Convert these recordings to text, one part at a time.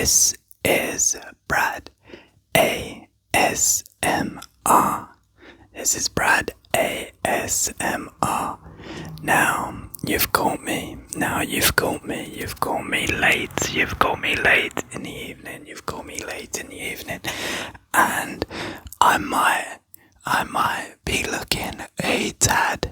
This is Brad ASMR. This is Brad ASMR. Now, you've caught me. You've caught me late. You've caught me late in the evening. And I might be looking a tad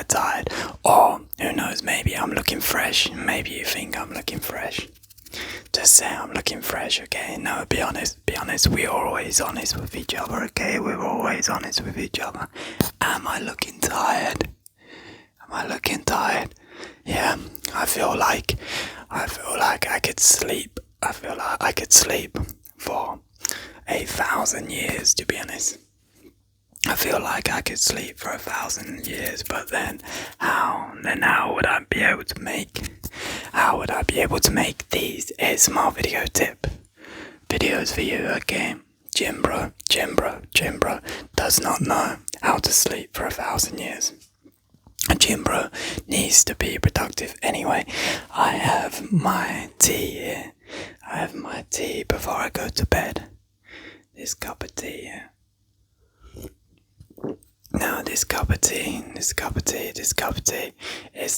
tired. Or, who knows, maybe I'm looking fresh. Maybe you think I'm looking fresh. Just say I'm looking fresh, okay? No, be honest. We're always honest with each other, okay? We're always honest with each other. Am I looking tired? Yeah, I feel like I could sleep. I feel like I could sleep for 1,000 years, to be honest. I feel like I could sleep for 1,000 years, but then how would I be able to make these ASMR video tip videos for you, okay? GymBro does not know how to sleep for 1,000 years. GymBro needs to be productive anyway. I have my tea here. Before I go to bed. This cup of tea here. Now this cup of tea is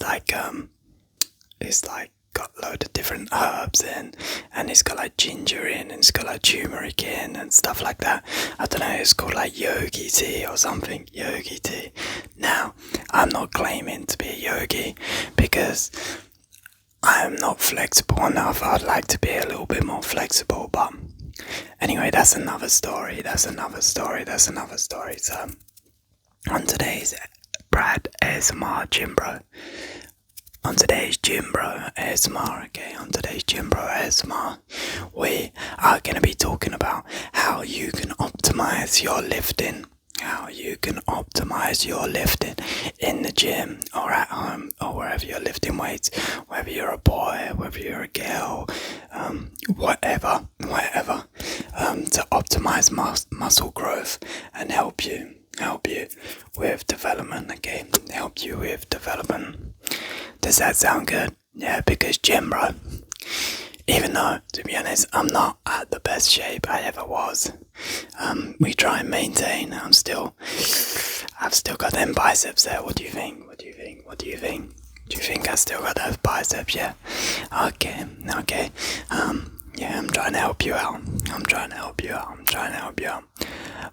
like got a load of different herbs in, and it's got like ginger in, and it's got like turmeric in and stuff like that. I don't know, it's called like yogi tea or something. Yogi tea. Now, I'm not claiming to be a yogi because I'm not flexible enough. I'd like to be a little bit more flexible, but anyway, that's another story. So, on today's Brad ASMR GymBro. On today's GymBro ASMR, we are going to be talking about how you can optimize your lifting. In the gym or at home or wherever you're lifting weights, whether you're a boy, whether you're a girl, whatever, to optimize muscle growth and help you with development, okay? Does that sound good? Yeah, because GymBro, even though, to be honest, I'm not at the best shape I ever was, we try and maintain. I've still got them biceps there. What do you think? Do you think I still got those biceps? Yeah. Okay. Yeah, I'm trying to help you out.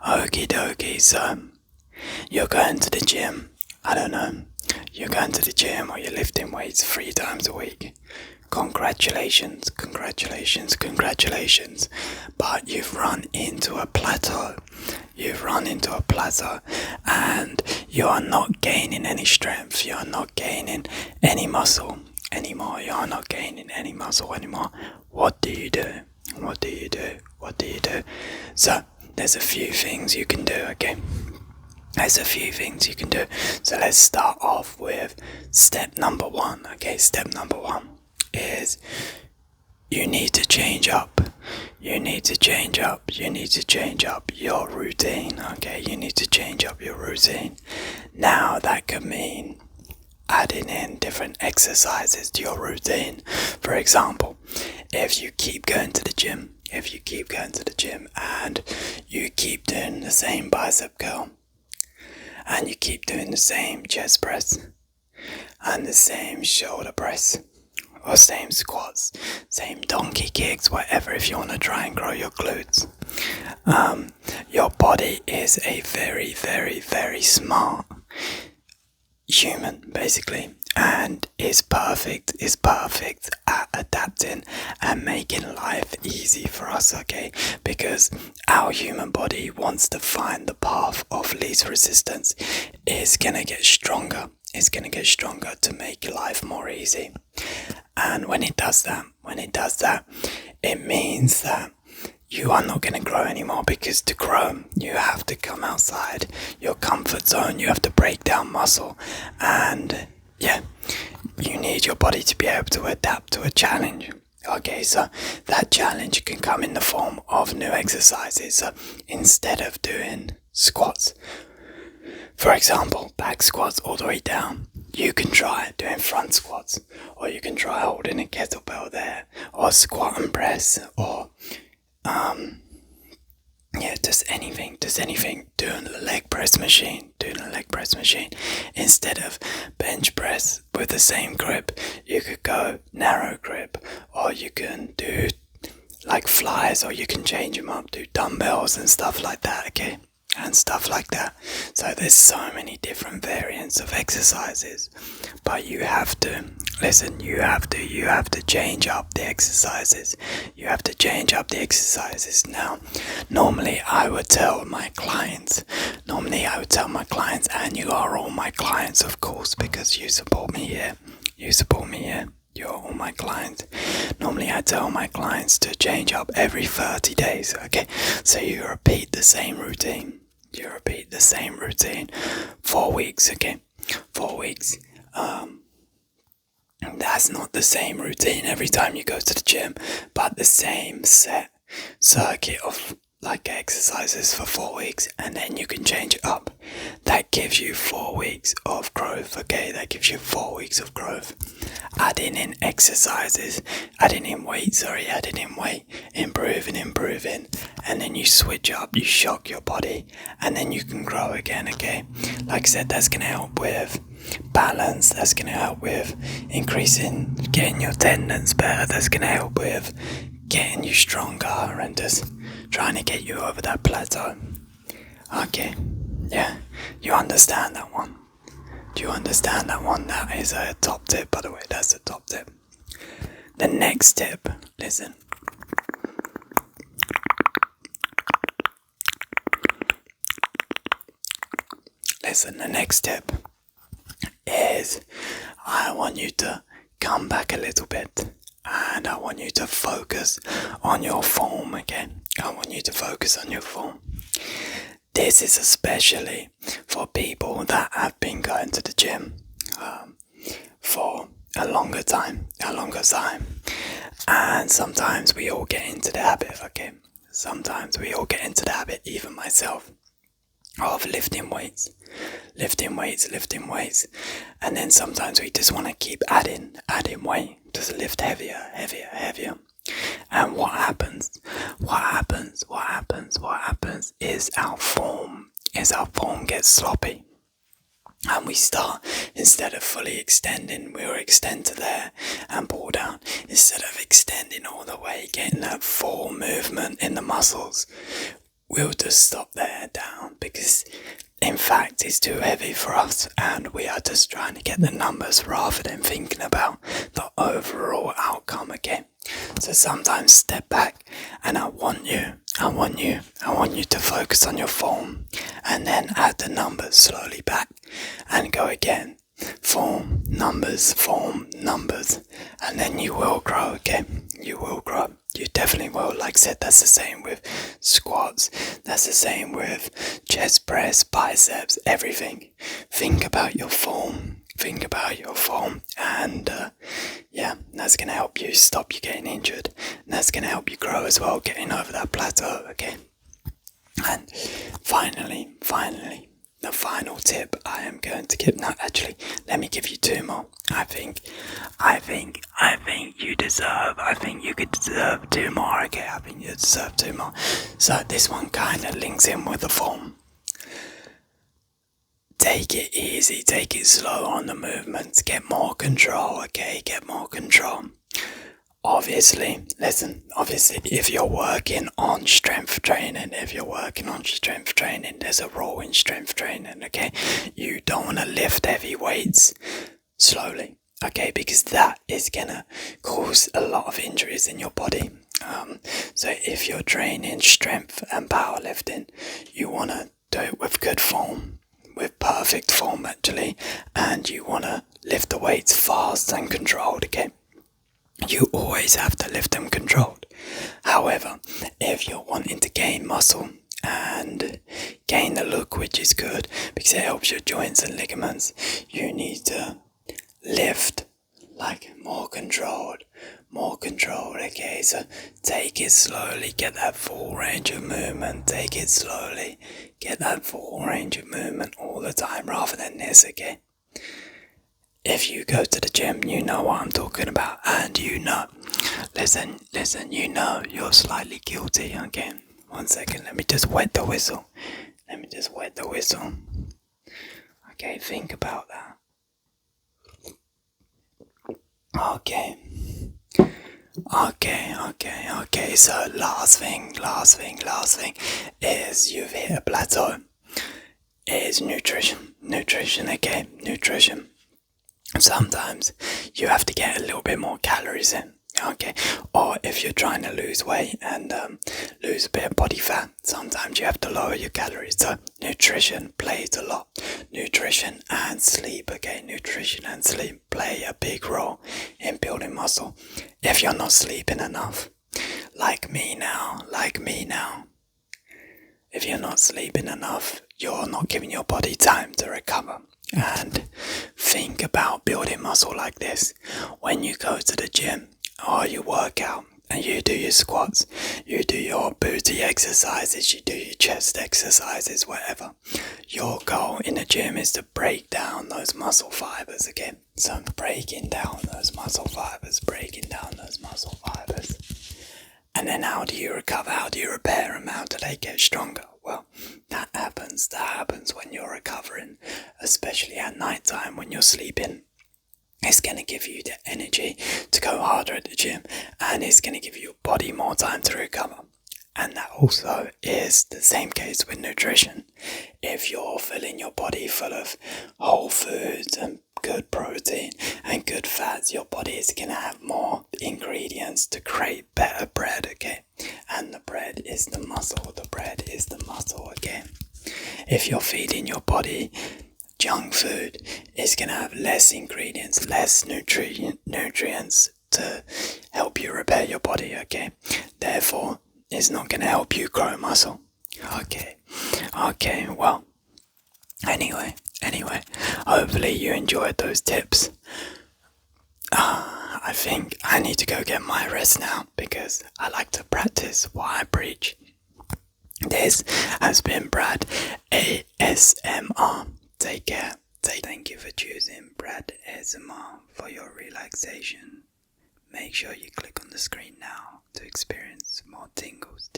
Okie dokie. So, you're going to the gym. I don't know. You're going to the gym or you're lifting weights 3 times a week. Congratulations. But you've run into a plateau. And you are not gaining any strength. You're not gaining any muscle anymore. What do you do? So, there's a few things you can do, okay? So let's start off with step number 1, okay? Step number 1 is you need to change up your routine, okay? You need to change up your routine. Now that could mean adding in different exercises to your routine. For example, if you keep going to the gym and you keep doing the same bicep curl, and you keep doing the same chest press, and the same shoulder press, or same squats, same donkey kicks, whatever, if you want to try and grow your glutes. Your body is a very, very, very smart human, basically, and is perfect at adapting and making life easy for us, okay? Because our human body wants to find the path of least resistance. It's gonna get stronger to make life more easy. And when it does that, it means that you are not going to grow anymore, because to grow, you have to come outside your comfort zone. You have to break down muscle, and yeah, you need your body to be able to adapt to a challenge. Okay, so that challenge can come in the form of new exercises. So instead of doing squats, for example, back squats all the way down, you can try doing front squats, or you can try holding a kettlebell there, or squat and press, or yeah, just anything, doing a leg press machine, instead of bench press with the same grip. You could go narrow grip, or you can do like flies, or you can change them up, do dumbbells and stuff like that, okay? And stuff like that. So there's so many different variants of exercises, but you have to listen. You have to change up the exercises. Now, normally I would tell my clients, and you are all my clients, of course, because you support me here. You're all my clients. Normally I tell my clients to change up every 30 days, okay? So you repeat the same routine. 4 weeks, okay? 4 weeks. That's not the same routine every time you go to the gym, but the same set circuit of like exercises for 4 weeks, and then you can change it up. That gives you 4 weeks of growth, okay? Adding in exercises, adding in weight, improving, and then you switch up, you shock your body, and then you can grow again, okay? Like I said, that's gonna help with balance, that's gonna help with increasing, getting your tendons better, that's gonna help with getting you stronger and just trying to get you over that plateau. Okay, yeah, you understand that one? Do you understand that one? That is a top tip, by the way, that's a top tip. The next tip, listen. The next tip is I want you to come back a little bit, and I want you to focus on your form again. This is especially for people that have been going to the gym for a longer time. And sometimes we all get into the habit, okay? Even myself, of lifting weights. And then sometimes we just want to keep adding weight, just lift heavier. And what happens is our form gets sloppy. And we start, instead of fully extending, we'll extend to there and pull down. Instead of extending all the way, getting that full movement in the muscles, we'll just stop there down, because in fact it's too heavy for us, and we are just trying to get the numbers rather than thinking about the overall outcome again. So sometimes step back, and I want you to focus on your form, and then add the numbers slowly back and go again. Form, numbers, and then you will grow, okay? You will grow. You definitely will. Like I said, that's the same with squats. That's the same with chest press, biceps, everything. Think about your form. And yeah, that's going to help you stop you getting injured. And that's going to help you grow as well, getting over that plateau, okay? And finally, the final tip I am going to give. No, actually, let me give you 2 more. I think you could deserve 2 more, okay? I think you deserve 2 more. So this one kind of links in with the form. Take it easy, take it slow on the movements, get more control, okay? Get more control. Obviously, if you're working on strength training, there's a rule in strength training, okay? You don't want to lift heavy weights slowly, okay? Because that is gonna cause a lot of injuries in your body. So if you're training strength and powerlifting, you want to do it with good form, with perfect form actually, and you want to lift the weights fast and controlled, okay? You always have to lift them controlled. However, if you're wanting to gain muscle and gain the look, which is good because it helps your joints and ligaments, you need to lift like more controlled, okay? So take it slowly, get that full range of movement, all the time rather than this, okay? if you go to the gym, you know what I'm talking about, and you know. Listen, you know you're slightly guilty. Okay, 1 second. Let me just wet the whistle. Okay, think about that. Okay. So last thing is you've hit a plateau. Is nutrition. Okay, nutrition. Sometimes you have to get a little bit more calories in. Okay, or if you're trying to lose weight and lose a bit of body fat, sometimes you have to lower your calories. So nutrition plays a lot. Nutrition and sleep, okay? Nutrition and sleep play a big role in building muscle. If you're not sleeping enough, like me now, if you're not sleeping enough, you're not giving your body time to recover. And think about building muscle like this. When you go to the gym or you work out and you do your squats, you do your booty exercises, you do your chest exercises, whatever. Your goal in the gym is to break down those muscle fibers again. So breaking down those muscle fibers. And then how do you recover? How do you repair them? How do they get stronger? Well, that happens when you're recovering, especially at night time when you're sleeping. It's going to give you the energy to go harder at the gym, and it's going to give your body more time to recover. And that also is the same case with nutrition. If you're filling your body full of whole foods and good protein and good fats, your body is going to have more ingredients to create better bread, okay? And the bread is the muscle, okay? If you're feeding your body junk food, it's going to have less ingredients, less nutrients to help you repair your body, okay? Therefore, it's not going to help you grow muscle. Okay, well, anyway, hopefully you enjoyed those tips. I think I need to go get my rest now because I like to practice what I preach. This has been Brad ASMR. Take care. Thank you for choosing Brad ASMR for your relaxation. Make sure you click on the screen now to experience more tingles.